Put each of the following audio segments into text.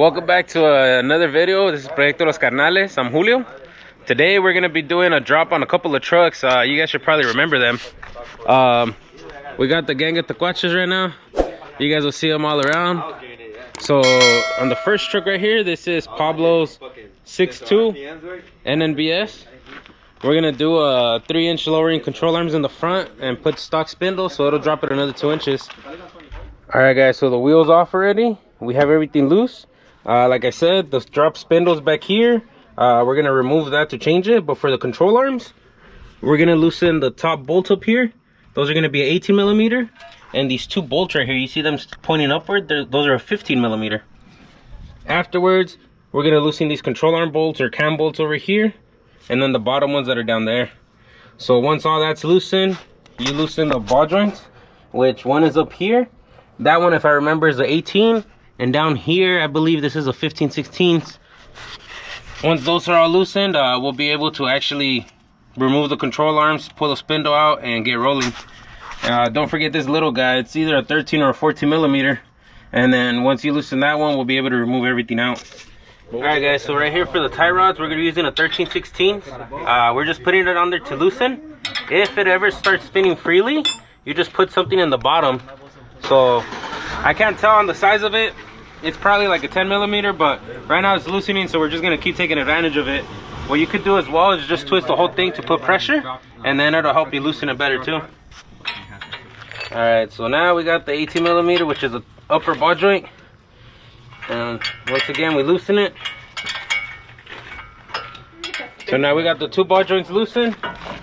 Welcome back to another video. This is Proyecto Los Carnales. I'm Julio. Today we're going to be doing a drop on a couple of trucks. You guys should probably remember them. We got the gang of Tecuaches right now. You guys will see them all around. So on the first truck right here, this is Pablo's 6.2 NNBS. We're going to do a 3-inch lowering control arms in the front and put stock spindles, so it'll drop it another 2 inches. Alright guys, so the wheel's off already. We have everything loose. Like I said, the drop spindle's back here. We're going to remove that to change it. But for the control arms, we're going to loosen the top bolts up here. Those are going to be 18 millimeter. And these two bolts right here, you see them pointing upward? Those are a 15 millimeter. Afterwards, we're going to loosen these control arm bolts or cam bolts over here. And then the bottom ones that are down there. So once all that's loosened, you loosen the ball joints, which one is up here. That one, if I remember, is a 18. And down here, I believe this is a 15/16. Once those are all loosened, we'll be able to actually remove the control arms, pull the spindle out, and get rolling. Don't forget this little guy. It's either a 13 or a 14 millimeter. And then once you loosen that one, we'll be able to remove everything out. Alright guys, so right here for the tie rods, we're going to be using a 13/16. We're just putting it on there to loosen. If it ever starts spinning freely, you just put something in the bottom. So I can't tell on the size of it. It's probably like a 10 millimeter, but right now it's loosening, so we're just going to keep taking advantage of it. What you could do as well is just twist the whole thing to put pressure, and then it'll help you loosen it better too. Alright, so now we got the 18 millimeter, which is the upper ball joint. And once again, we loosen it. So now we got the two ball joints loosened.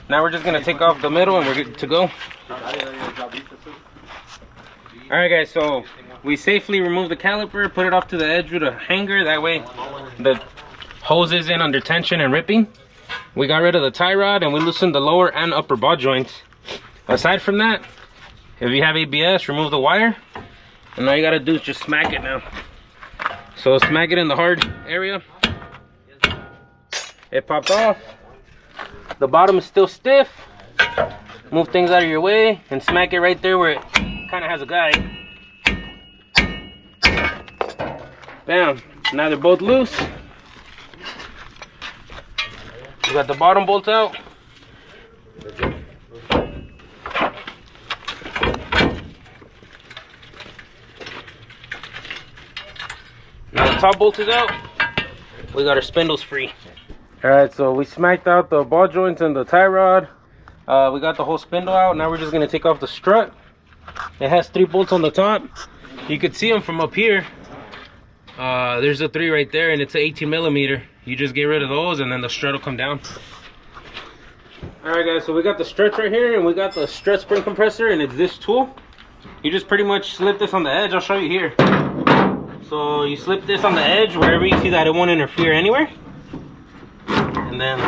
Now we're just going to take off the middle and we're good to go. Alright guys, so we safely remove the caliper, put it off to the edge with a hanger. That way the hose isn't under tension and ripping. We got rid of the tie rod and we loosened the lower and upper ball joints. Aside from that, if you have ABS, remove the wire. And all you got to do is just smack it now. So smack it in the hard area. It popped off. The bottom is still stiff. Move things out of your way and smack it right there where it kind of has a guide. Bam. Now they're both loose. We got the bottom bolt out. Now the top bolt is out. We got our spindles free. Alright, so we smacked out the ball joints and the tie rod. We got the whole spindle out. Now we're just going to take off the strut. It has 3 bolts on the top. You could see them from up here. There's a 3 right there, and it's an 18 millimeter. You just get rid of those, and then the strut will come down. Alright guys, so we got the struts right here, and we got the strut spring compressor, and it's this tool. You just pretty much slip this on the edge. I'll show you here. So you slip this on the edge wherever you see that it won't interfere anywhere. And then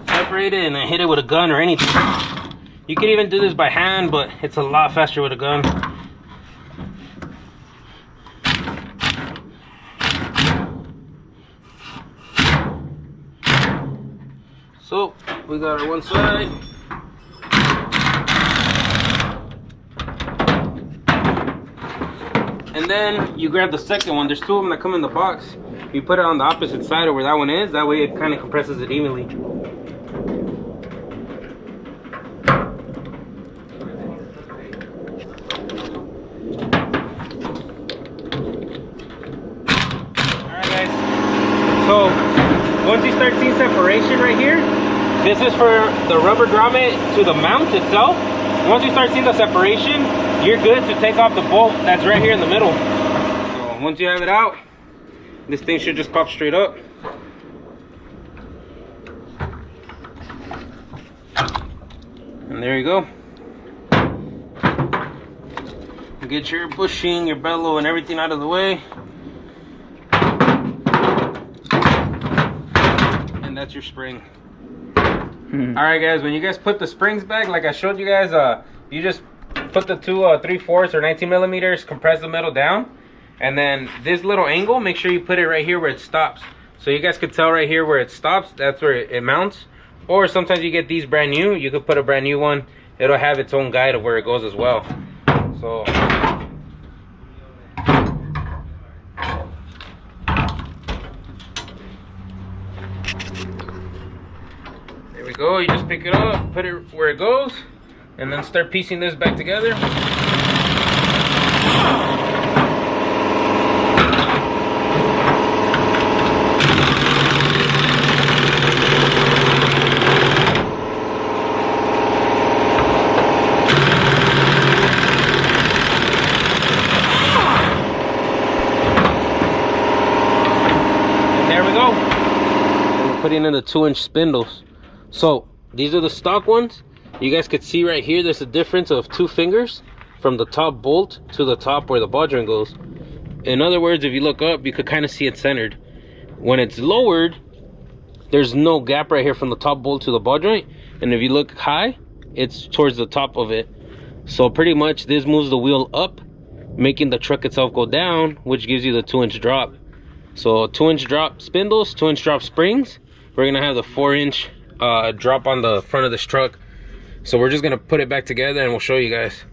separate it and then hit it with a gun or anything. You can even do this by hand, but it's a lot faster with a gun. So we got our one side. And then you grab the second one. There's 2 of them that come in the box. You put it on the opposite side of where that one is. That way it kind of compresses it evenly. Alright guys. So once you start seeing separation right here, this is for the rubber grommet to the mount itself. Once you start seeing the separation, you're good to take off the bolt that's right here in the middle. So once you have it out, this thing should just pop straight up. And there you go. Get your bushing, your bellow, and everything out of the way. And that's your spring. Alright guys, when you guys put the springs back, like I showed you guys, you just put the two 3/4 or 19 millimeters, compress the metal down. And then this little angle, make sure you put it right here where it stops. So you guys could tell right here where it stops, that's where it mounts. Or sometimes you get these brand new, you could put a brand new one. It'll have its own guide of where it goes as well. So go. You just pick it up, put it where it goes, and then start piecing this back together. Putting in the 2-inch spindles. So these are the stock ones. You guys could see right here there's a difference of 2 fingers from the top bolt to the top where the ball joint goes. In other words, if you look up, you could kind of see it centered. When it's lowered, there's no gap right here from the top bolt to the ball joint, and if you look high, it's towards the top of it. So pretty much this moves the wheel up, making the truck itself go down, which gives you the 2-inch drop. So 2-inch drop spindles, 2-inch drop springs. We're gonna have the 4-inch drop on the front of this truck. So we're just gonna put it back together and we'll show you guys.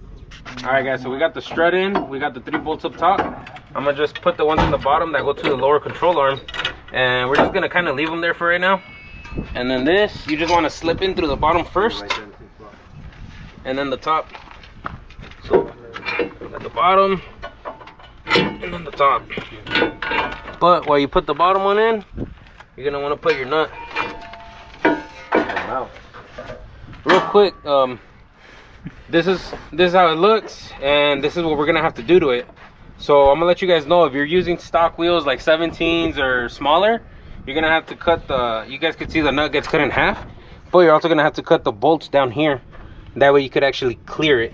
All right guys, so we got the strut in, we got the 3 bolts up top. I'm gonna just put the ones in the bottom that go to the lower control arm, and we're just gonna kind of leave them there for right now. And then this, you just want to slip in through the bottom first, and then the top. So at the bottom, and then the top. But while you put the bottom one in, you're gonna want to put your nut. Real quick, this is how it looks, and this is what we're gonna have to do to it. So I'm gonna let you guys know, if you're using stock wheels like 17s or smaller, you're gonna have to cut the, you guys can see the nut gets cut in half, but you're also gonna have to cut the bolts down here. That way you could actually clear it.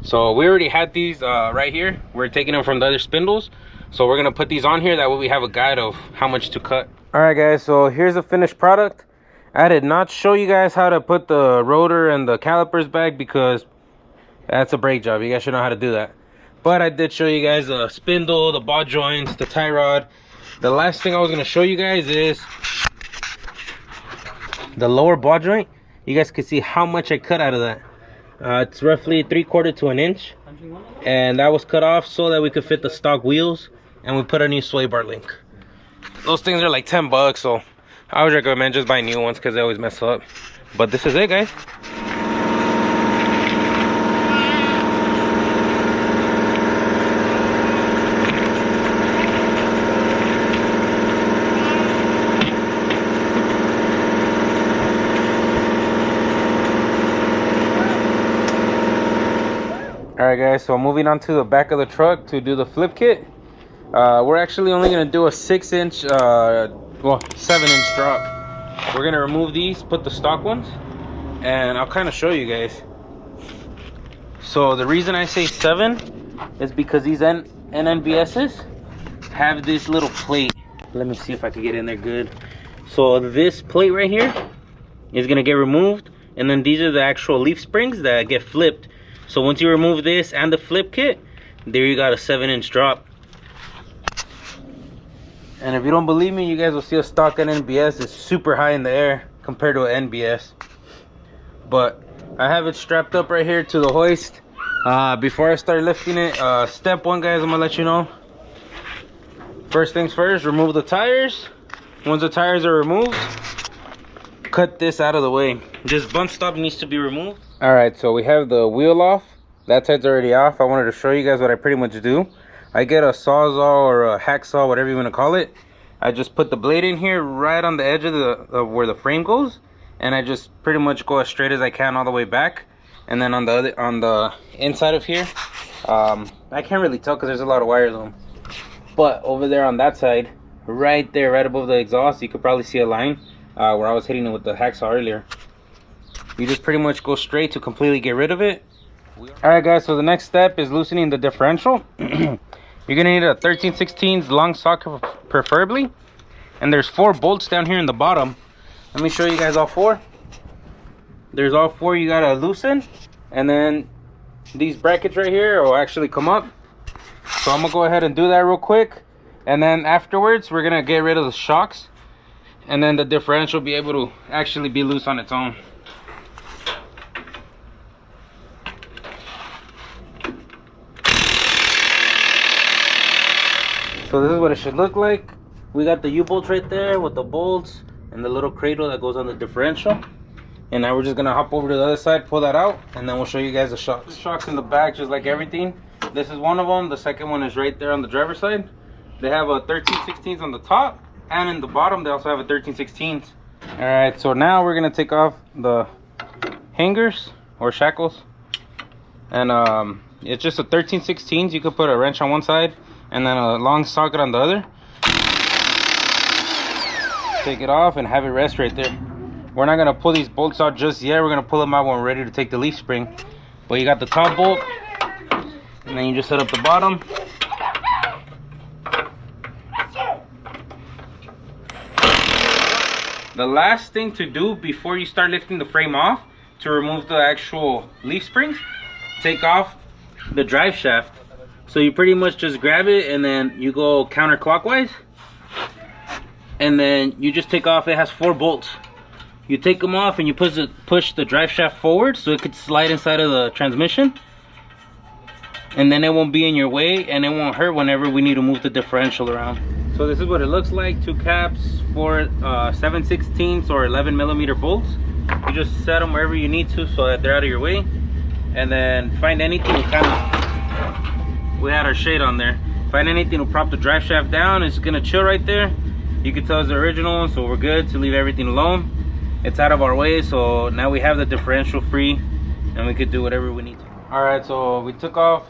So we already had these right here. We're taking them from the other spindles, so we're gonna put these on here. That way we have a guide of how much to cut. All right guys, so here's the finished product. I did not show you guys how to put the rotor and the calipers back because that's a brake job. You guys should know how to do that. But I did show you guys the spindle, the ball joints, the tie rod. The last thing I was gonna show you guys is the lower ball joint. You guys can see how much I cut out of that. It's roughly 3/4 to 1 inch, and that was cut off so that we could fit the stock wheels, and we put a new sway bar link. Those things are like 10 bucks, so I would recommend just buying new ones because they always mess up. But this is it, guys. Alright guys, so moving on to the back of the truck to do the flip kit. We're actually only going to do a 6-inch, well, 7-inch drop. We're going to remove these, put the stock ones, and I'll kind of show you guys. So the reason I say 7 is because these NNBS's have this little plate. Let me see if I can get in there good. So this plate right here is going to get removed, and then these are the actual leaf springs that get flipped. So once you remove this and the flip kit, there you got a 7-inch drop. And if you don't believe me, you guys will see a stock NNBS is super high in the air compared to an NBS. But I have it strapped up right here to the hoist. Before I start lifting it, step 1, guys, I'm gonna let you know. First things first, remove the tires. Once the tires are removed, cut this out of the way. This bunt stop needs to be removed. All right, so we have the wheel off. That side's already off. I wanted to show you guys what I pretty much do. I get a sawzall or a hacksaw, whatever you want to call it. I just put the blade in here right on the edge of the where the frame goes, and I just pretty much go as straight as I can all the way back. And then on the inside of here, I can't really tell because there's a lot of wires on them. But over there on that side, right there, right above the exhaust, you could probably see a line where I was hitting it with the hacksaw earlier. You just pretty much go straight to completely get rid of it. Alright guys, so the next step is loosening the differential. You're gonna need a 13/16 long socket preferably, and there's 4 bolts down here in the bottom. Let me show you guys all 4. There's all 4 you gotta loosen, and then these brackets right here will actually come up. So I'm gonna go ahead and do that real quick, and then afterwards we're gonna get rid of the shocks, and then the differential will be able to actually be loose on its own. So this is what it should look like. We got the U-bolts right there with the bolts and the little cradle that goes on the differential. And now we're just gonna hop over to the other side, pull that out, and then we'll show you guys the shocks. The shocks in the back, just like everything. This is one of them. The second one is right there on the driver's side. They have a 13/16 on the top, and in the bottom they also have a 13/16. All right, so now we're gonna take off the hangers or shackles, and it's just a 13/16. You could put a wrench on one side and then a long socket on the other. Take it off and have it rest right there. We're not gonna pull these bolts out just yet. We're gonna pull them out when we're ready to take the leaf spring. But you got the top bolt, and then you just set up the bottom. The last thing to do before you start lifting the frame off to remove the actual leaf springs, take off the drive shaft. So you pretty much just grab it and then you go counterclockwise, and then you just take off. It has 4 bolts. You take them off and you push the drive shaft forward so it could slide inside of the transmission, and then it won't be in your way and it won't hurt whenever we need to move the differential around. So this is what it looks like. 2 caps, 4 7/16 or 11mm bolts. You just set them wherever you need to so that they're out of your way, and then find anything we had our shade on there. Find anything to prop the drive shaft down. It's gonna chill right there. You can tell it's the original one, so we're good to leave everything alone. It's out of our way, so now we have the differential free and we could do whatever we need to. All right, so we took off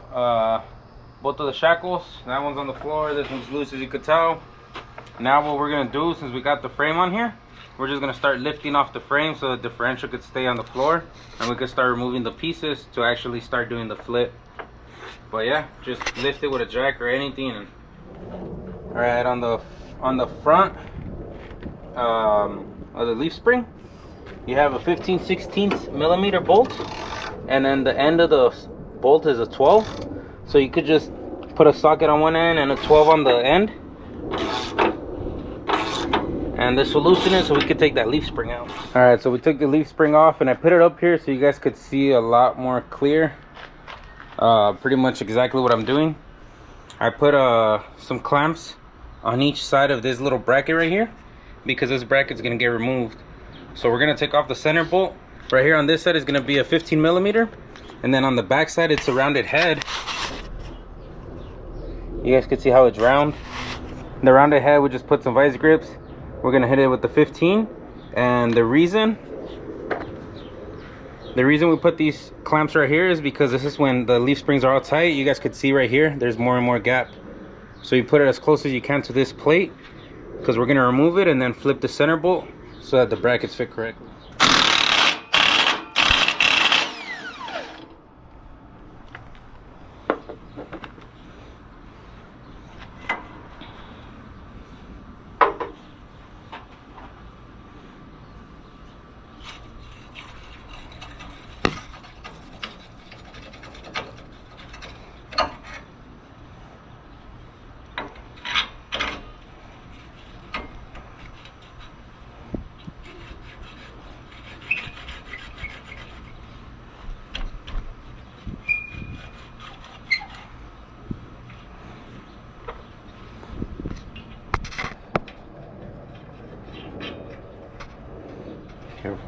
both of the shackles. That one's on the floor, this one's loose, as you could tell. Now what we're gonna do, since we got the frame on here, we're just gonna start lifting off the frame so the differential could stay on the floor, and we could start removing the pieces to actually start doing the flip. But yeah, just lift it with a jack or anything. And all right, on the front of the leaf spring, you have a 15/16mm bolt, and then the end of the bolt is a 12. So you could just put a socket on one end and a 12 on the end, and this will loosen it so we could take that leaf spring out. All right, so we took the leaf spring off and I put it up here so you guys could see a lot more clear pretty much exactly what I'm doing. I put some clamps on each side of this little bracket right here, because this bracket's gonna get removed. So we're gonna take off the center bolt. Right here on this side is gonna be a 15mm, and then on the back side it's a rounded head. You guys can see how it's round. The rounded head, we just put some vice grips. We're gonna hit it with the 15, and the reason we put these clamps right here is because this is when the leaf springs are all tight. You guys could see right here, there's more and more gap. So you put it as close as you can to this plate, because we're gonna remove it and then flip the center bolt so that the brackets fit correctly. Careful.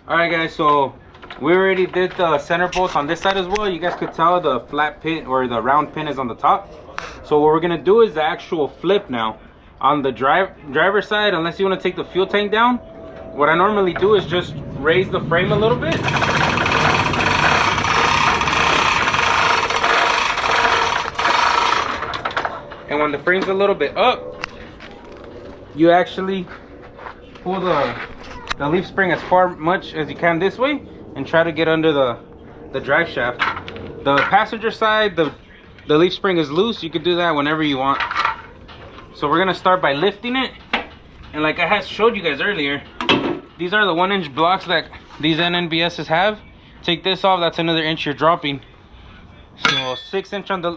All right guys, so we already did the center bolts on this side as well. You guys could tell the flat pin or the round pin is on the top. So what we're gonna do is the actual flip now. On the driver's side, unless you want to take the fuel tank down, what I normally do is just raise the frame a little bit. And when the frame's a little bit up, you actually pull the leaf spring as much as you can this way and try to get under the drive shaft. The passenger side, the leaf spring is loose. You can do that whenever you want. So we're gonna start by lifting it, and like I had showed you guys earlier, these are the 1-inch blocks that these NNBS's have. Take this off, that's another inch you're dropping. So 6 inch on the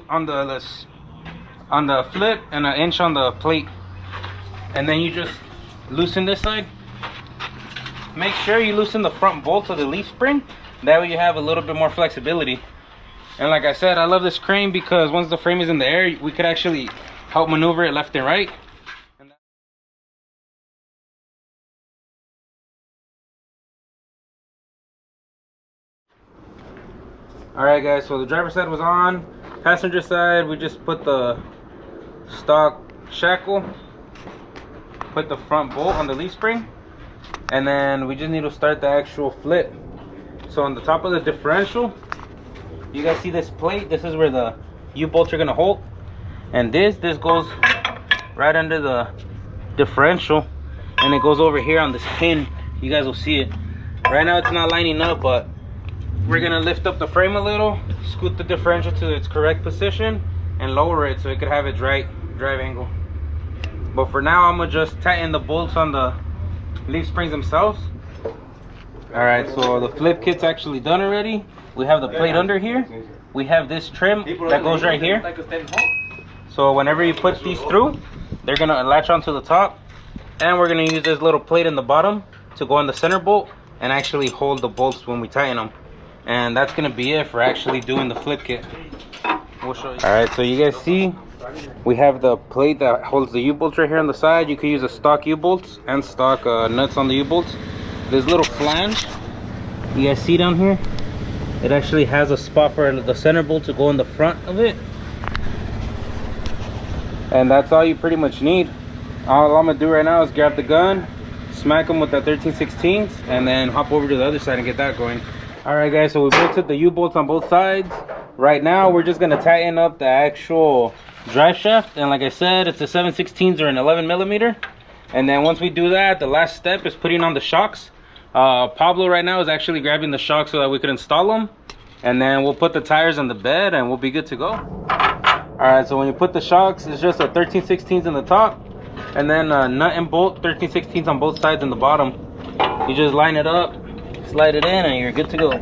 flip and 1 inch on the plate, and then you just loosen this side. Make sure you loosen the front bolt of the leaf spring, that way you have a little bit more flexibility. And like I said, I love this crane because once the frame is in the air, we could actually help maneuver it left and right. Alright guys, so the driver's side was on. Passenger side, we just put the stock shackle, put the front bolt on the leaf spring, and then we just need to start the actual flip. So on the top of the differential, you guys see this plate? This is where the U-bolts are gonna hold, and this goes right under the differential, and it goes over here on this pin. You guys will see it. Right now it's not lining up, but we're gonna lift up the frame a little, scoot the differential to its correct position, and lower it so it could have its right drive angle. But for now, I'm gonna just tighten the bolts on the leaf springs themselves. Alright, so the flip kit's actually done already. We have the plate under here. We have this trim that goes right here. So whenever you put these through, they're gonna latch onto the top. And we're gonna use this little plate in the bottom to go on the center bolt and actually hold the bolts when we tighten them. And that's gonna be it for actually doing the flip kit. We'll show you. Alright, so you guys see we have the plate that holds the U-bolts right here on the side. You could use a stock U-bolts and stock nuts on the U-bolts. This little flange you guys see down here, it actually has a spot for the center bolt to go in the front of it. And that's all you pretty much need. All I'm gonna do right now is grab the gun, smack them with that 13/16, and then hop over to the other side and get that going. Alright guys, so we bolted the U-bolts on both sides. Right now we're just gonna tighten up the actual drive shaft, and like I said, it's a 7/16 or an 11mm. And then once we do that, the last step is putting on the shocks. Pablo right now is actually grabbing the shocks so that we could install them, and then we'll put the tires on the bed and we'll be good to go. Alright, so when you put the shocks, it's just a 13/16 in the top, and then a nut and bolt 13/16 on both sides in the bottom. You just line it up, slide it in, and you're good to go.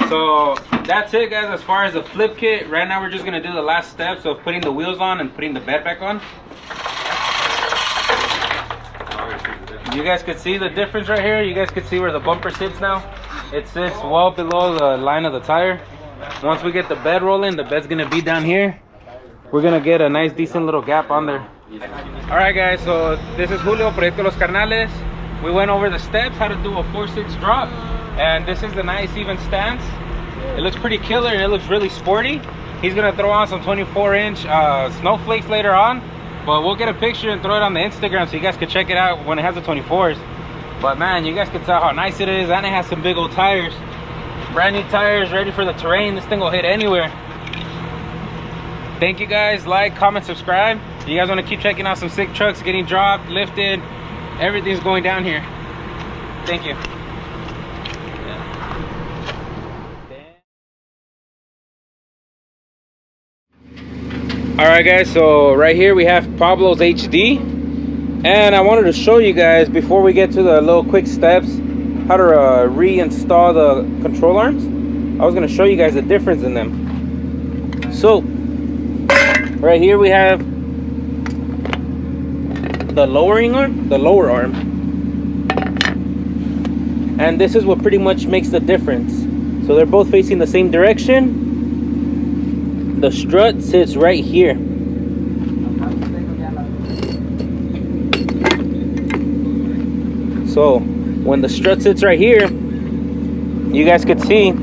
So that's it guys, as far as the flip kit. Right now we're just gonna do the last steps of putting the wheels on and putting the bed back on. You guys could see the difference right here. You guys could see where the bumper sits now. It sits well below the line of the tire. Once we get the bed rolling, the bed's gonna be down here. We're gonna get a nice decent little gap on there. Alright guys, so this is Julio, Proyecto Los Carnales. We went over the steps, how to do a 4/6 drop. And this is the nice even stance. It looks pretty killer and it looks really sporty. He's gonna throw on some 24-inch snowflakes later on, but we'll get a picture and throw it on the Instagram so you guys can check it out when it has the 24s. But man, you guys can tell how nice it is, and it has some big old tires. Brand new tires, ready for the terrain. This thing will hit anywhere. Thank you guys. Like, comment, subscribe. You guys want to keep checking out some sick trucks getting dropped, lifted, everything's going down here. Thank you. Alright guys, so right here we have Pablo's HD, and I wanted to show you guys before we get to the little quick steps how to reinstall the control arms. I was going to show you guys the difference in them. So right here we have the lowering arm, the lower arm, and this is what pretty much makes the difference. So they're both facing the same direction. The strut sits right here. So when the strut sits right here, you guys could see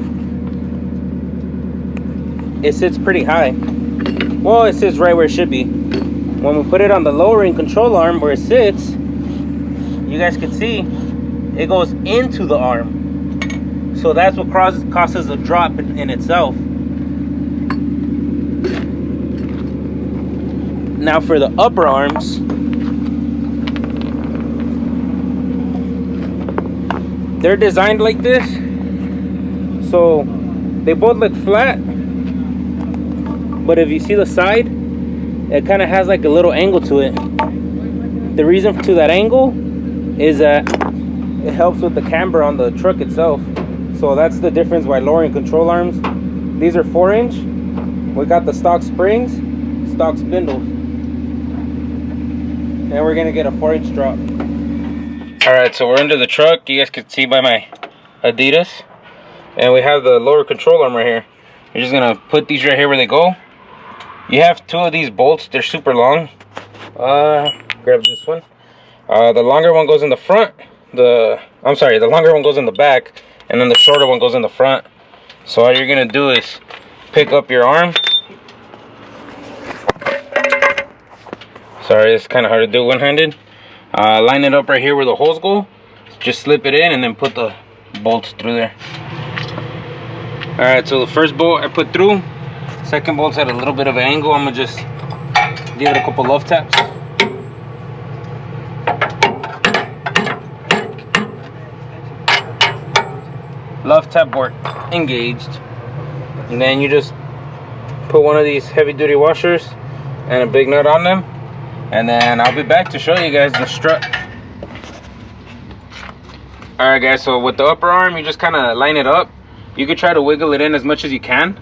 it sits pretty high. Well, it sits right where it should be. When we put it on the lowering control arm where it sits, you guys can see it goes into the arm. So that's what causes a drop in itself. Now for the upper arms, they're designed like this, so they both look flat, but if you see the side, it kind of has like a little angle to it. The reason to that angle is that it helps with the camber on the truck itself. So that's the difference by lowering control arms. These are 4-inch. We got the stock springs, stock spindles, and we're gonna get a 4-inch drop. All right, so we're under the truck. You guys can see by my Adidas, and we have the lower control arm right here. You're just gonna put these right here where they go. You have 2 of these bolts. They're super long. Grab this one. The longer one goes in the front. The longer one goes in the back, and then the shorter one goes in the front. So all you're gonna do is pick up your arm. Sorry, it's kind of hard to do one-handed. Line it up right here where the holes go. Just slip it in and then put the bolts through there. All right, so the first bolt I put through. Second bolt's at a little bit of an angle. I'm gonna just give it a couple love taps. Love tap bolt engaged. And then you just put one of these heavy duty washers and a big nut on them. And then I'll be back to show you guys the strut. Alright guys, so with the upper arm, you just kind of line it up. You can try to wiggle it in as much as you can.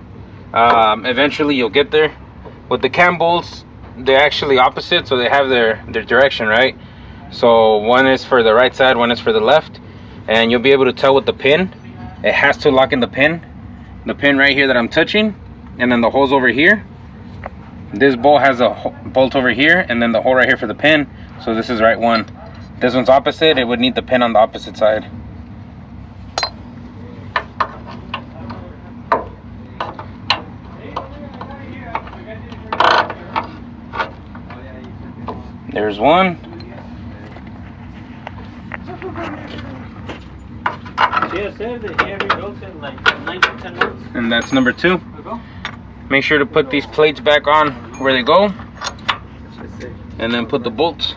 Eventually you'll get there. With the cam bolts, they're actually opposite, so they have their direction, right? So one is for the right side, one is for the left. And you'll be able to tell with the pin. It has to lock in the pin right here that I'm touching, and then the holes over here. This bolt has a bolt over here, and then the hole right here for the pin. So this is right one. This one's opposite. It would need the pin on the opposite side. There's one. And that's number 2. Make sure to put these plates back on where they go, and then put the bolts.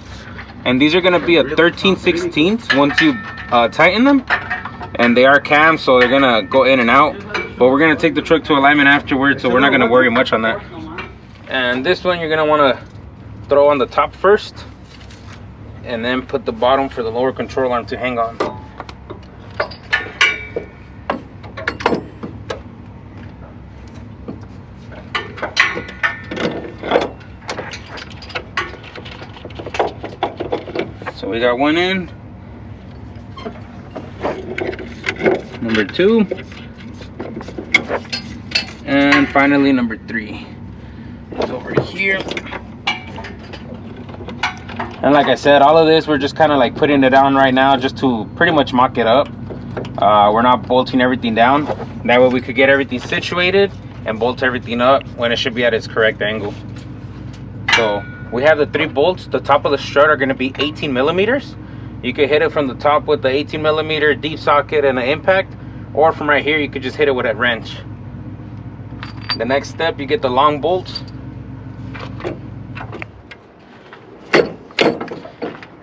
And these are going to be a 13/16 once you tighten them, and they are cam, so they're going to go in and out. But we're going to take the truck to alignment afterwards, so we're not going to worry much on that. And this one you're going to want to throw on the top first, and then put the bottom for the lower control arm to hang on. So we got one in, number 2, and finally number 3 is over here. And like I said, all of this we're just kind of like putting it down right now just to pretty much mock it up. We're not bolting everything down. That way we could get everything situated and bolt everything up when it should be at its correct angle. So we have the 3 bolts. The top of the strut are going to be 18 millimeters. You could hit it from the top with the 18 millimeter deep socket and an impact, or from right here you could just hit it with a wrench. The next step, you get the long bolt,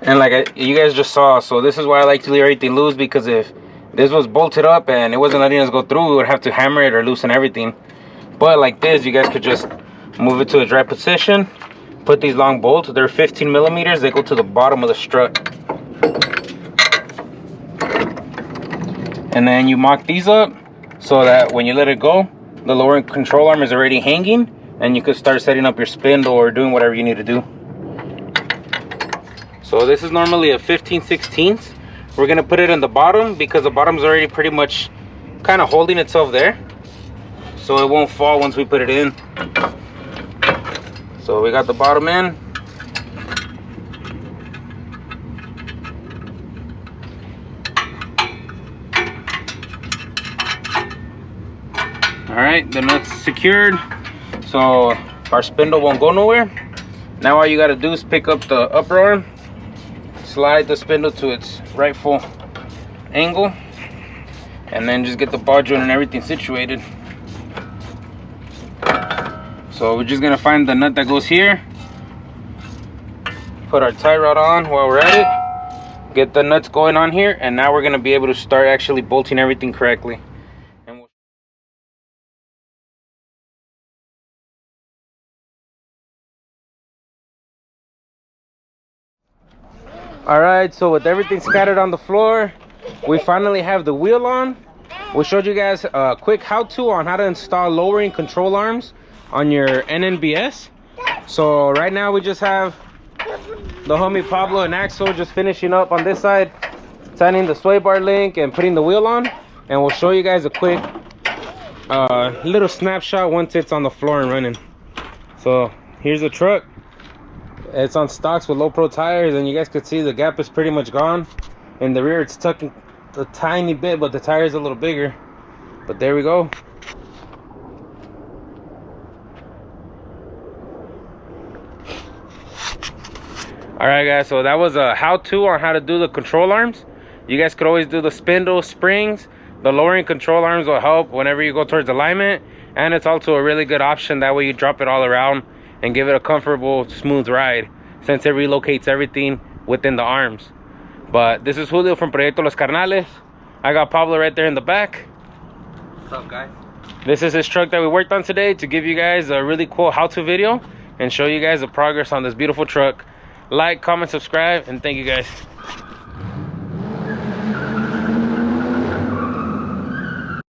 and like you guys just saw, so this is why I like to leave everything loose, because if this was bolted up and it wasn't letting us go through, we would have to hammer it or loosen everything. But like this, you guys could just move it to a dry position. Put these long bolts, they're 15 millimeters, they go to the bottom of the strut. And then you mock these up so that when you let it go, the lower control arm is already hanging, and you could start setting up your spindle or doing whatever you need to do. So this is normally a 15/16. We're gonna put it in the bottom because the bottom's already pretty much kind of holding itself there, so it won't fall once we put it in. So we got the bottom in. All right, the nut's secured, so our spindle won't go nowhere. Now all you got to do is pick up the upper arm, slide the spindle to its rightful angle, and then just get the ball joint and everything situated. So we're just gonna find the nut that goes here, put our tie rod on while we're at it, get the nuts going on here, and now we're gonna be able to start actually bolting everything correctly. All right, so with everything scattered on the floor, we finally have the wheel on. We showed you guys a quick how-to on how to install lowering control arms on your NNBS. So right now we just have the homie Pablo and Axel just finishing up on this side, tightening the sway bar link and putting the wheel on. And we'll show you guys a quick little snapshot once it's on the floor and running. So here's the truck. It's on stocks with low pro tires, and you guys could see the gap is pretty much gone. In the rear it's tucking a tiny bit, but the tire is a little bigger. But there we go. Alright guys, so that was a how-to on how to do the control arms. You guys could always do the spindle springs. The lowering control arms will help whenever you go towards alignment, and it's also a really good option. That way you drop it all around and give it a comfortable, smooth ride, since it relocates everything within the arms. But this is Julio from Proyecto Los Carnales. I got Pablo right there in the back. What's up, guys? This is his truck that we worked on today to give you guys a really cool how-to video and show you guys the progress on this beautiful truck. Like, comment, subscribe, and thank you guys.